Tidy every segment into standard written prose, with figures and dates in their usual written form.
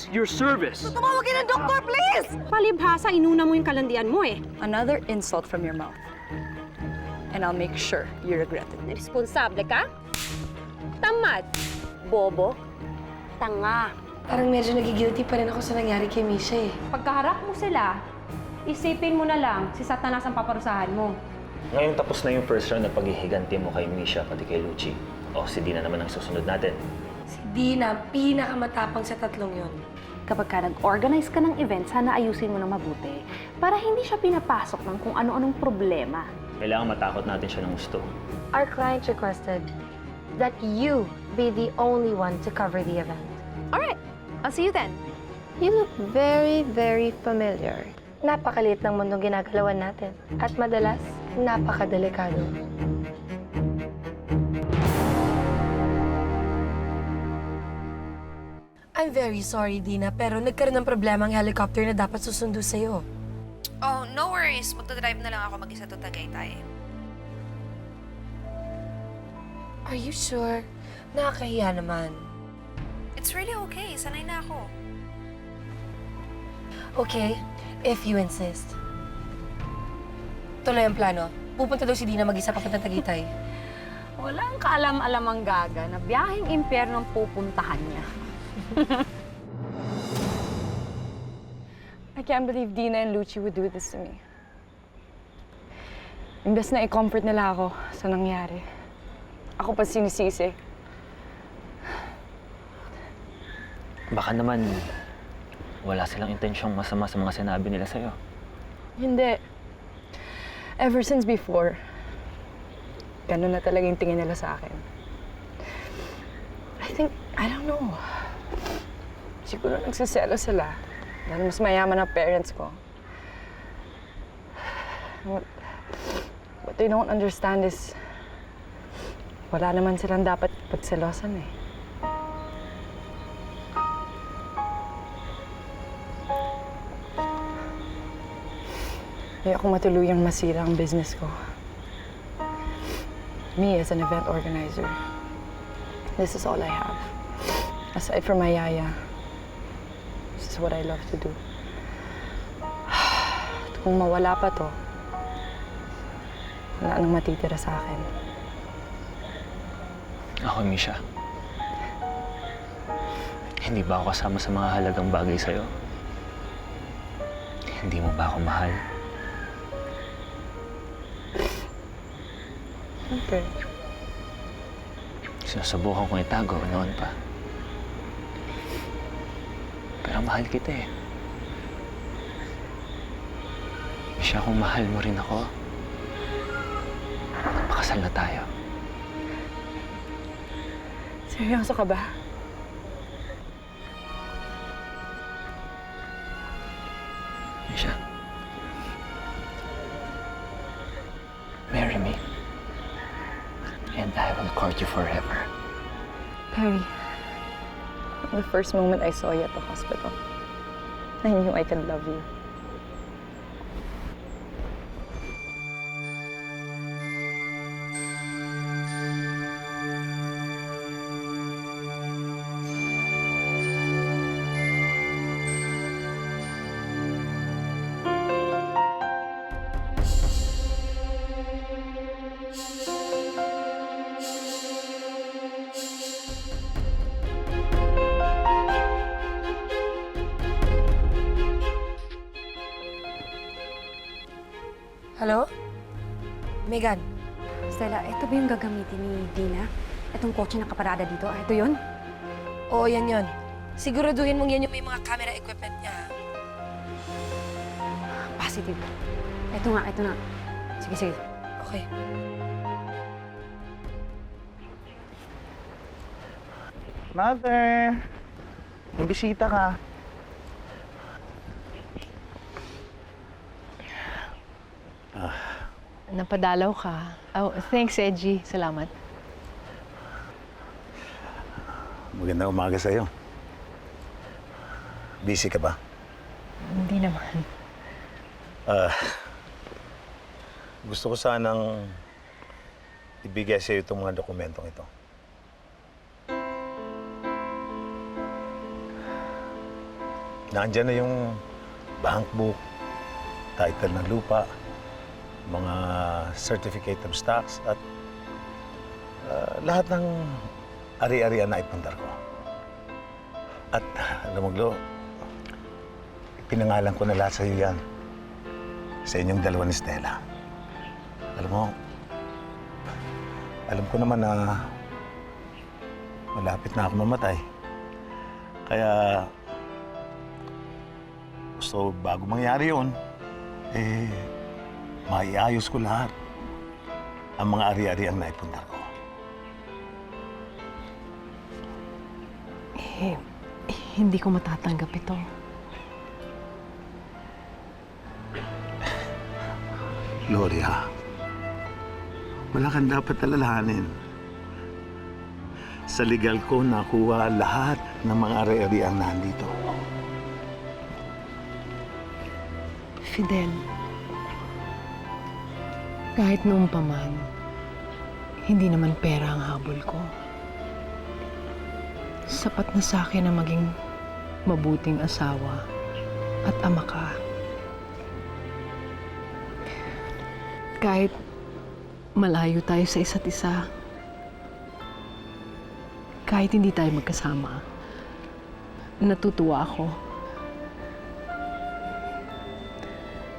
demands your service. Tumawag ka ng doktor, please! Palibhasa, inuna mo yung kalandian mo eh. Another insult from your mouth. And I'll make sure you regret it. Responsable ka? Tamad. Bobo. Tanga. Parang medyo nagigilty pa rin ako sa nangyari kay Misha eh. Pagkaharap mo sila, isipin mo na lang si Satanas ang paparusahan mo. Ngayon tapos na yung first round na paghihiganti mo kay Misha pati kay Lucci. O si Dina naman ang susunod natin. Si Dina, pinakamatapang sa tatlong yon. Kapag ka nag-organize ka ng event, sana ayusin mo na mabuti para hindi siya pinapasok ng kung ano-anong problema. Kailangan matakot natin siya ng gusto. Our client requested that you be the only one to cover the event. All right, I'll see you then. You look very, very familiar. Napakaliit ng mundong ginagalawan natin. At madalas, napakadelikado. I'm very sorry, Dina, pero nagkaroon ng problema ang helicopter na dapat susundo sa'yo. Oh, no worries. Magdadrive na lang ako mag-isa to Tagaytay. Are you sure? Nakakahiya naman. It's really okay. Sanay na ako. Okay, if you insist. Tuloy ang plano. Pupunta daw si Dina mag-isa papunta Tagaytay. Walang kaalam-alam ang gaga na biyaheng impyerno ang pupuntahan niya. I can't believe Dina and Lucci would do this to me. Imbes na i-comfort nila ako sa nangyari. Ako pa sinisisi. Baka naman wala silang intensyong masama sa mga sinabi nila sa'yo. Hindi. Ever since before, ganun na talaga yung tingin nila sa akin. I don't know. Siguro nagsiselo sila. Dahil mas mayaman ang parents ko. What they don't understand is, wala naman silang dapat pagselosan eh. Ayoko matuluyang masira ang business ko. Me as an event organizer, this is all I have. Aside from my yaya, this is what I love to do. At kung mawala pa to, wala nang matitira sa akin. Ako, Misha. Hindi ba ako kasama sa mga halagang bagay sa'yo? Hindi mo ba ako mahal? Okay. Sinusubukan kong itago noon pa. Pero mahal kita eh. Misha, kung mahal mo rin ako, pakasal na tayo. Seryoso ka ba? Misha, marry me. And I will court you forever. Perry, the first moment I saw you at the hospital, I knew I could love you. Hello? Megan? Stella, ito ba yung gagamitin ni Dina? Itong kotse na kaparada dito? Ito yun? Oo, yan yon. Siguraduhin mong yan yung may mga camera equipment niya. Positive. Ito nga. Sige, sige. Okay. Mother! May bisita ka. Napadalaw ka. Oh, thanks, Edgy. Salamat. Magandang umaga sa'yo. Busy ka ba? Hindi naman. Gusto ko sanang ibigay sa'yo itong mga dokumentong ito. Nandyan na yung bank book, title ng lupa, mga certificate of stocks, at lahat ng ari-arian na ipundar ko. At alam mo, Glo, pinangalan ko na lahat sa iyo yan. Sa inyong dalawa ni Stella. Alam mo, alam ko naman na malapit na ako mamatay. Kaya gusto bago mangyari yun, maiayos ko lahat ang mga ari-ari ang naipundar ko. Hindi ko matatanggap ito. Gloria, wala kang dapat alalahanin. Sa legal ko nakuha lahat ng mga ari-ari ang nandito. Fidel, kahit noon pa man, hindi naman pera ang habol ko. Sapat na sa akin na maging mabuting asawa at ama ka. Kahit malayo tayo sa isa't isa, kahit hindi tayo magkasama, natutuwa ako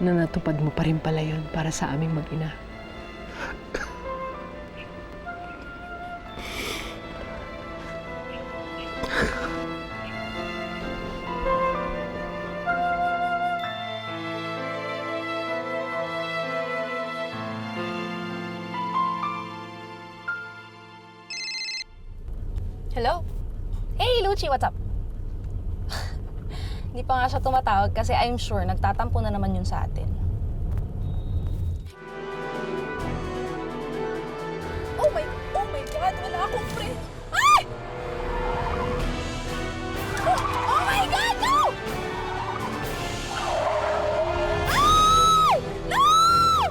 na natupad mo pa rin pala yun para sa aming mag-ina. Hello? Hey, Lucci, what's up? Hindi pa nga siya tumatawag kasi I'm sure nagtatampo na naman yun sa atin. Oh my God! Wala akong friend! Ay! Oh my God! No! Ay! No! No!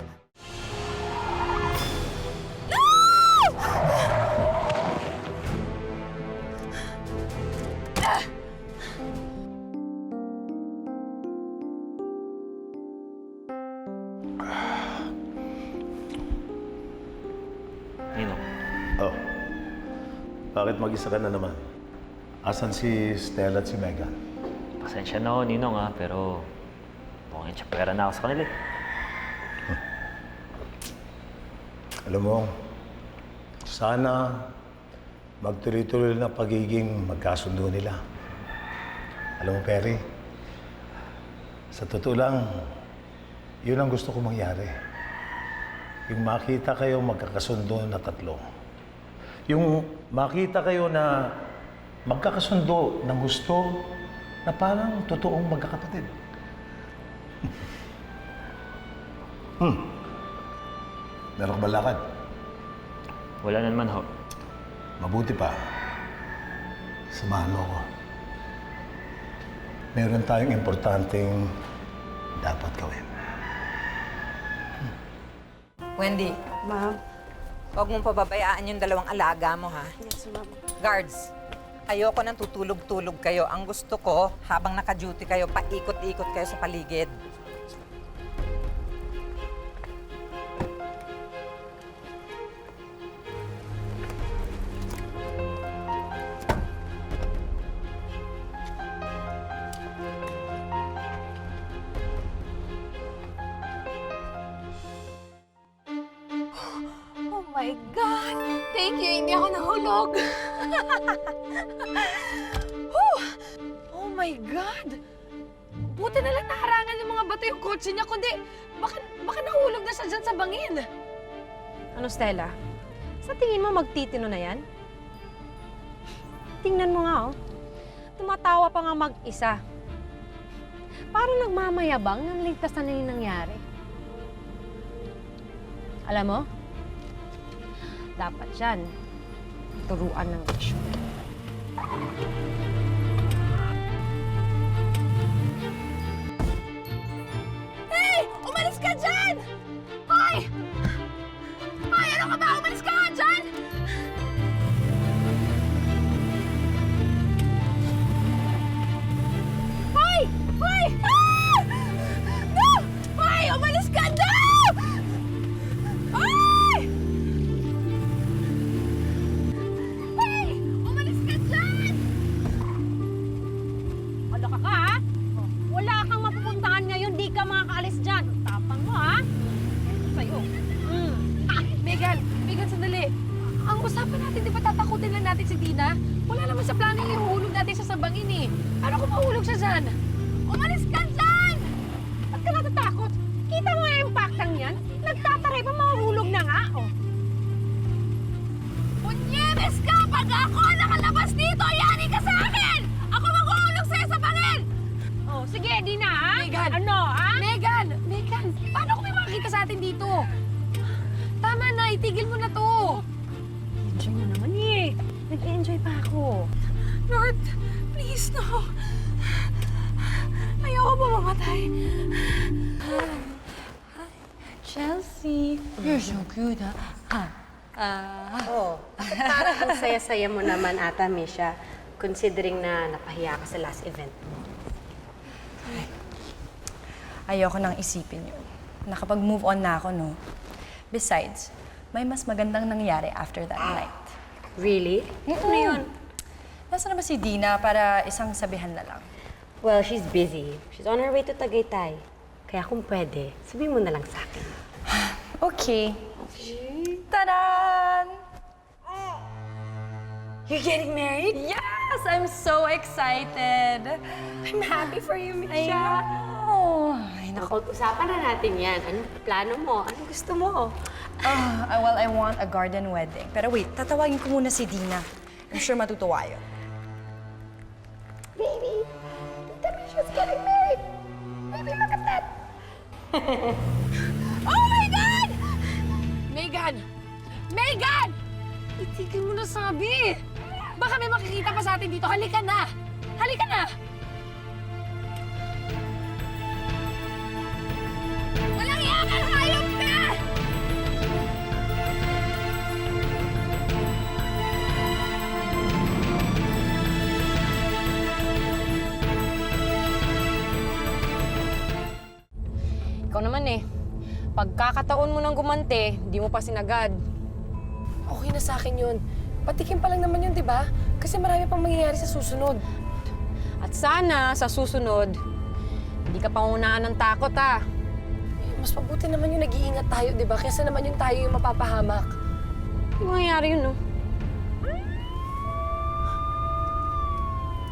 Ninong, Oh, bakit mag-isa ka na naman? Asan si Stella at si Megan? pasensya na ako, Ninong pero mukhang pera na ako sa kanila. Alam mo, sana magtuloy-tuloy na pagiging magkasundo nila. Alam mo, Perry, sa totoo lang, yun ang gusto ko mangyari. Yung makita kayo magkakasundo na tatlo. Yung makita kayo na magkakasundo ng gusto na parang totoong magkakapatid. Meron ka ba lakad? Wala na naman ho. Mabuti pa. Samahan mo ako. Meron tayong importanteng dapat gawin. Wendy. Ma'am. Huwag mong pababayaan yung dalawang alaga mo, ha? Yes, ma'am. Guards, ayoko nang tutulog-tulog kayo. Ang gusto ko, habang naka-duty kayo, paikot-ikot kayo sa paligid. Oh my God! Thank you, hindi ako nahulog. Oh my God! Buti na lang naharangan ng mga bato yung kotse niya, kundi baka nahulog na siya dyan sa bangin. Ano, Stella? Sa tingin mo magtitino na yan? Tingnan mo nga, oh. Tumatawa pa nga mag-isa. Parang nagmamayabang nang ligtas na yung nangyari. Alam mo, dapat yan turuan ng leksyon. Hey! Umalis ka dyan! Hoy! Hoy, ano ka ba? Umalis ka nga dyan! Hoy! ka, ha? Oh, wala kang mapupuntahan ngayon, di ka makakaalis dyan. Ang tapang mo, ha? Ito sa'yo. Megan, sandali. Ang usapan natin, di ba tatakutin lang natin si Dina? Wala naman sa plano yung ihuhulog natin sa sabangin eh. Paano kung mahulog siya dyan? Umalis ka dyan! Ba't ka natatakot? Kita mo yung impact-ang yan? Nagtataray pa, mahuhulog na nga, oh. Punyemes ka! Pag ako nakalabas dito, yani ka sa akin! Ako maghuhulog sa'yo sa bangin! Oh, sige, Dina, ha? Megan! Ano, ha? Megan! Paano kung may makakita sa atin dito? Tama na, itigil mo na to. Enjoy mo naman, eh. Nag-enjoy pa ako. Lord, please, no. Ayoko pa mamatay. Chelsea, you're so cute, ha? Oh, parang ang saya-saya mo naman ata, Misha, considering na napahiya ka sa last event mo. Ayoko nang isipin yun. Nakapag-move on na ako, no? Besides, may mas magandang nangyari after that night. Really? Ano yun? Nasaan na ba si Dina para isang sabihan na lang? Well, she's busy. She's on her way to Tagaytay. Kaya kung pwede, sabihin mo na lang sa akin. Okay. Ta-da! You're getting married? Yes! I'm so excited! I'm happy for you, I Misha. know! Ay, naku. Usapan na natin yan. Anong plano mo? Anong gusto mo? Well, I want a garden wedding. Pero wait, tatawagin ko muna si Dina. I'm sure matutuwa yun. Baby, Tita Misha's getting married. Baby, look at that. Oh my God! Megan! Itigil mo na sabi. Baka may makikita pa sa atin dito. Halika na! Walang iyakan! Hayop ka! Ikaw naman, eh. Pagkakataon mo nang gumante, di mo pa sinagad. Okay na sa akin yun. Patikim pa lang naman yun, di ba? Kasi marami pang mangyayari sa susunod. At sana, sa susunod, hindi ka pangunaan ng takot, ha? Mas mabuti naman yung nag-iingat tayo, di ba? Kaysa naman yung tayo yung mapapahamak. Hindi mangyayari yun, no?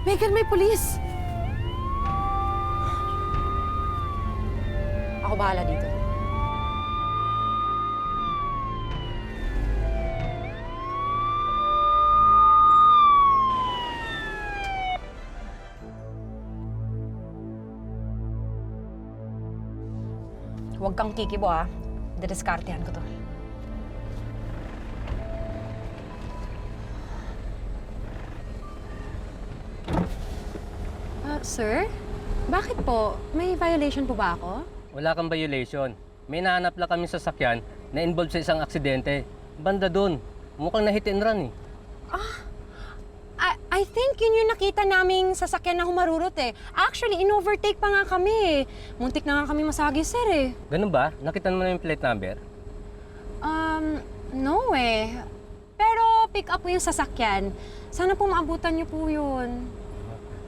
Megan, may pulis! Ako bahala dito. Huwag kang kikibo, ha? Didiskartehan ko to. Sir? Bakit po? May violation po ba ako? Wala kang violation. May nahanap lang kami sa sakyan na involved sa isang aksidente. Banda doon. Mukhang na hit and run eh. I think yun yung nakita naming sasakyan na humarurot eh. Actually, in-overtake pa nga kami eh. Muntik na nga kami masagi, sir eh. Ganun ba? Nakita mo na yung plate number? No eh. Pero pick up po yung sasakyan. Sana po maabutan niyo po yun.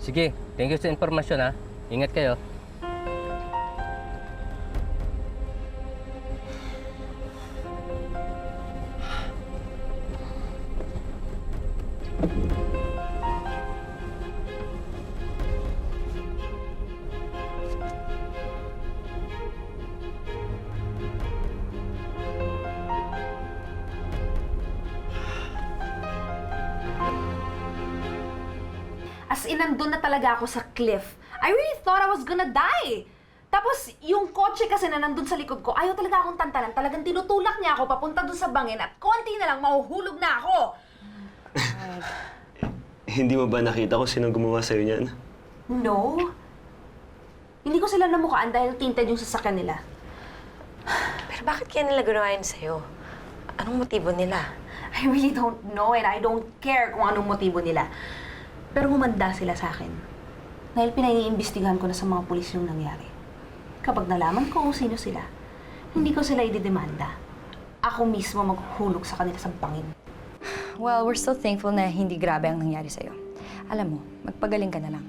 Sige, thank you sa informasyon ha. Ingat kayo. As in, nandun na talaga ako sa cliff. I really thought I was gonna die. Tapos, yung kotse kasi na nandun sa likod ko, ayaw talaga akong tantanan. Talagang tinutulak niya ako papunta dun sa bangin at konti na lang, mahuhulog na ako. Hindi mo ba nakita kung sino gumawa sa'yo niyan? No. Hindi ko sila namukhaan dahil tinted yung sasakyan nila. Pero bakit kaya nila ginawa yun sa'yo? Anong motibo nila? I really don't know and I don't care kung anong motibo nila. Pero humanda sila sa akin. Dahil pinaiimbestigahan ko na sa mga pulis yung nangyari. Kapag nalaman ko kung sino sila, hindi ko sila ididemanda. Ako mismo maghuhulog sa kanila sa bangin. Well, we're still thankful na hindi grabe ang nangyari sa'yo. Alam mo, magpagaling ka na lang.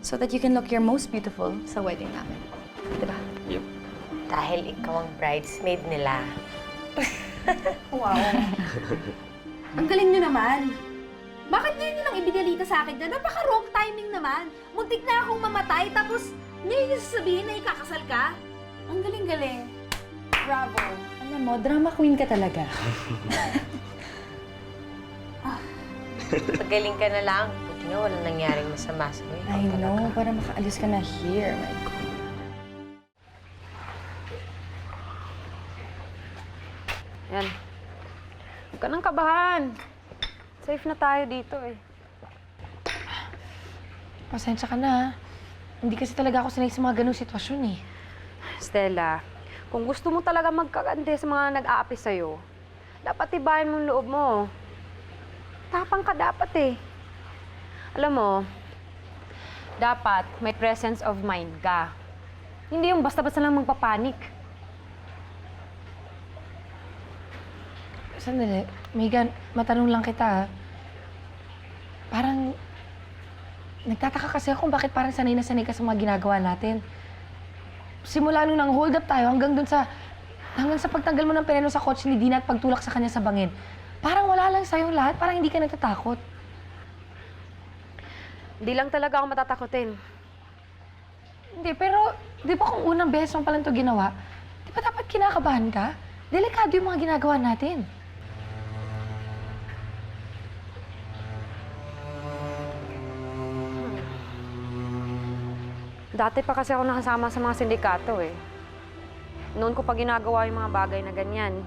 so that you can look your most beautiful sa wedding namin. Diba? Yep. Dahil ikaw ang bridesmaid nila. Wow. Ang galing nyo naman. Bakit ngayon nyo lang ibinalita sa akin na napaka-wrong timing naman? Muntik na akong mamatay, tapos ngayon yung sasabihin na ikakasal ka? Ang galing-galing. Bravo. Alam mo, drama queen ka talaga. Pagaling ka na lang. Buti nga walang nangyaring masama sa'yo. I know, para makaalis ka na here. My God. Yan. Huwag ka nang kabahan. Safe na tayo dito eh. Pasensya ka na. Hindi kasi talaga ako sanay sa mga ganung sitwasyon eh. Stella, kung gusto mo talaga magkagante sa mga nag-aapi sa'yo, dapat tibayan mo ang loob mo. Tapang ka dapat eh. Alam mo, dapat may presence of mind ka. Hindi yung basta-basta lang magpapanik. Sandali. Megan, matanong lang kita. Parang, nagtataka kasi ako kung bakit parang sanay na sanay ka sa mga ginagawa natin. Simula nung nang hold up tayo hanggang sa pagtanggal mo ng preno sa kotse ni Dina at pagtulak sa kanya sa bangin. Parang wala lang sa'yo lahat, parang hindi ka natatakot. Hindi lang talaga ako matatakotin. Hindi, pero di ba kung unang beses mo palang ito ginawa, di ba dapat kinakabahan ka? Delikado yung mga ginagawa natin. Dati pa kasi ako nakasama sa mga sindikato eh. Noon ko pa ginagawa yung mga bagay na ganyan.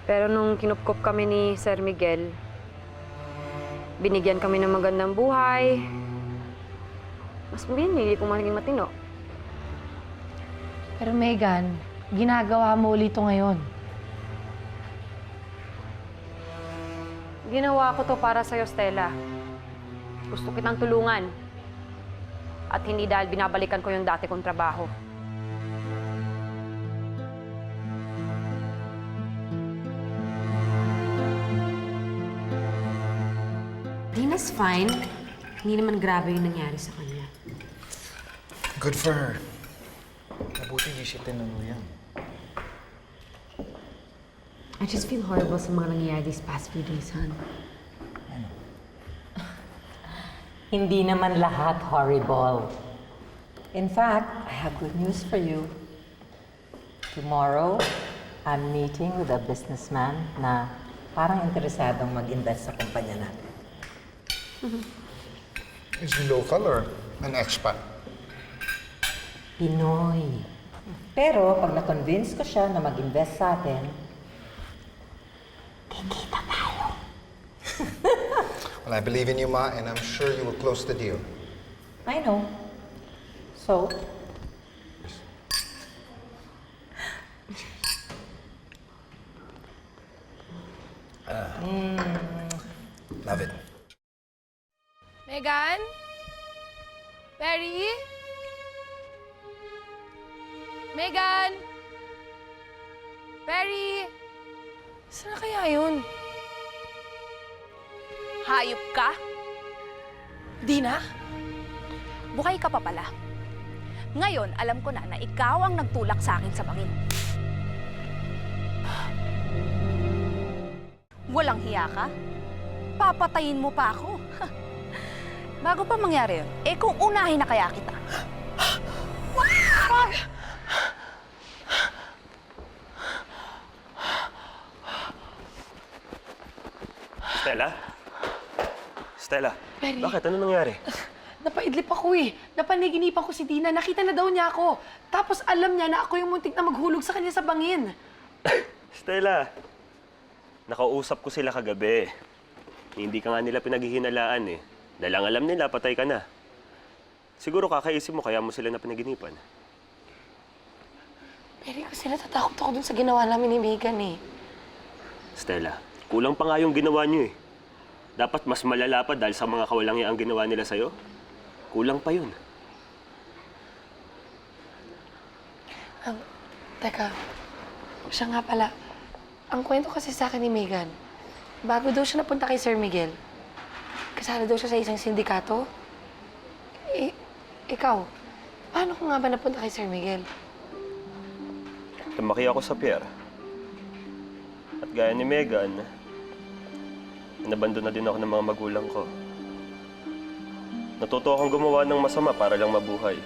Pero nung kinupkop kami ni Sir Miguel, binigyan kami ng magandang buhay. Mas pinili kong maging matino. Pero Megan, ginagawa mo ulit ito ngayon. Ginawa ko to para sa'yo, Stella. Gusto kitang tulungan. At hindi dahil binabalikan ko yung dati kong trabaho. Dina's fine. Hindi naman grabe yung nangyari sa kanya. Good for her. Mabuti hindi siya tinuluyan. I just feel horrible sa mga nangyayari these past few days, hon. Hindi naman lahat horrible. In fact, I have good news for you. Tomorrow, I'm meeting with a businessman na parang interesadong mag-invest sa kumpanya natin. Is he local or an expat? Pinoy. Pero pag na-convince ko siya na mag-invest sa atin, kikita tayo. Well, I believe in you, Ma, and I'm sure you will close the deal. I know. So, Love it. Megan? Perry? Megan? Perry? Saan na kaya yun? Hayop ka? Dina? Bukay ka pa pala. Ngayon, alam ko na ikaw ang nagtulak sa akin sa bangin. Walang hiya ka? Papatayin mo pa ako. Bago pa mangyari yun, kung unahin na kaya kita. Stella? Stella, Perry. bakit? Ano nangyari? Napaidlip ako eh. Napaniginipan ko si Dina. Nakita na daw niya ako. Tapos alam niya na ako yung muntik na maghulog sa kanya sa bangin. Stella, nakausap ko sila kagabi. Hindi ka nga nila pinaghihinalaan eh. Dahil ang alam nila, patay ka na. Siguro kakaisip mo, kaya mo sila na pinaginipan. Perry, kasi natatakot ako dun sa ginawa namin ni Megan eh. Stella, kulang pa nga yung ginawa niyo eh. Dapat mas malala pa dahil sa mga kawalangyaan ang ginawa nila sa'yo. Kulang pa yun. Teka, siya nga pala. Ang kwento kasi sa akin ni Megan, bago daw siya napunta kay Sir Miguel, kasali daw siya sa isang sindikato. Ikaw, paano ko nga ba napunta kay Sir Miguel? Lumaki ako sa pier. At gaya ni Megan, inabandon na din ako ng mga magulang ko. Natuto akong gumawa ng masama para lang mabuhay.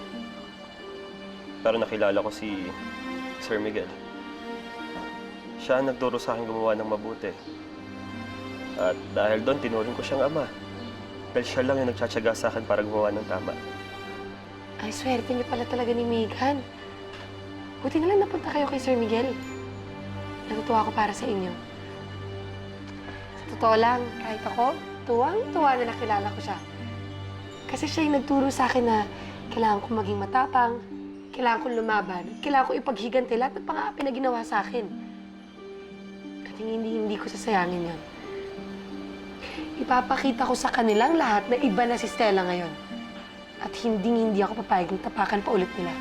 Pero nakilala ko si Sir Miguel. Siya ang nagturo sa akin gumawa ng mabuti. At dahil doon, tinuring ko siyang ama. Dahil siya lang yung nagtsatsaga sa akin para gumawa ng tama. Ay, swerte niyo pala talaga ni Megan. Buti na lang napunta kayo kay Sir Miguel. Natutuwa ako para sa inyo. Sa totoo lang, kahit ako, tuwang-tuwa na nakilala ko siya. Kasi siya yung nagturo sa akin na kailangan kong maging matapang, kailangan kong lumaban, kailangan kong ipaghigante lahat ng pang-aapi na ginawa sa akin. At hindi ko sasayangin yun. Ipapakita ko sa kanilang lahat na iba na si Stella ngayon. At hindi ako papayag na tapakan pa ulit nila.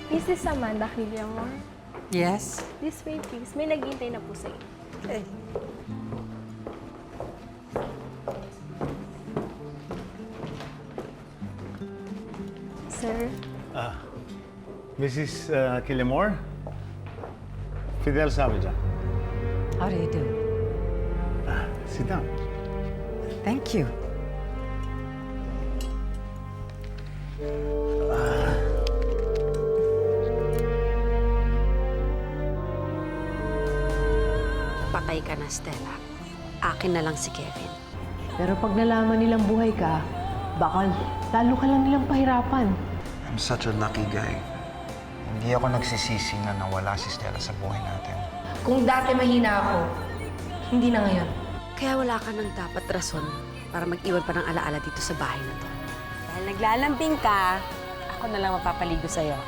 Mrs. Amanda Killiamore, Yes? this way please. May naghihintay na po sa inyo. Okay. Sir, Mrs. Killimore? Fidel Savaja. How do you do? Sit down. Thank you. Patay ka na, Stella. Akin na lang si Kevin. Pero pag nalaman nilang buhay ka, baka lalo ka lang nilang pahirapan. I'm such a lucky guy. Hindi ako nagsisisi na nawala si Stella sa buhay natin. Kung dati mahina ako, hindi na ngayon. Kaya wala ka nang dapat rason para mag-iwan pa ng alaala dito sa bahay na to. Dahil naglalambing ka, ako na lang mapapaligo sa'yo.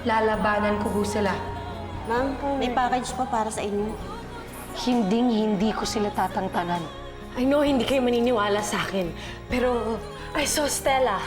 Lalabanan ko sila. Ma'am, may package pa para sa inyo. Hindi ko sila tatangtanan. I know hindi kayo maniniwala sa akin, pero I saw Stella.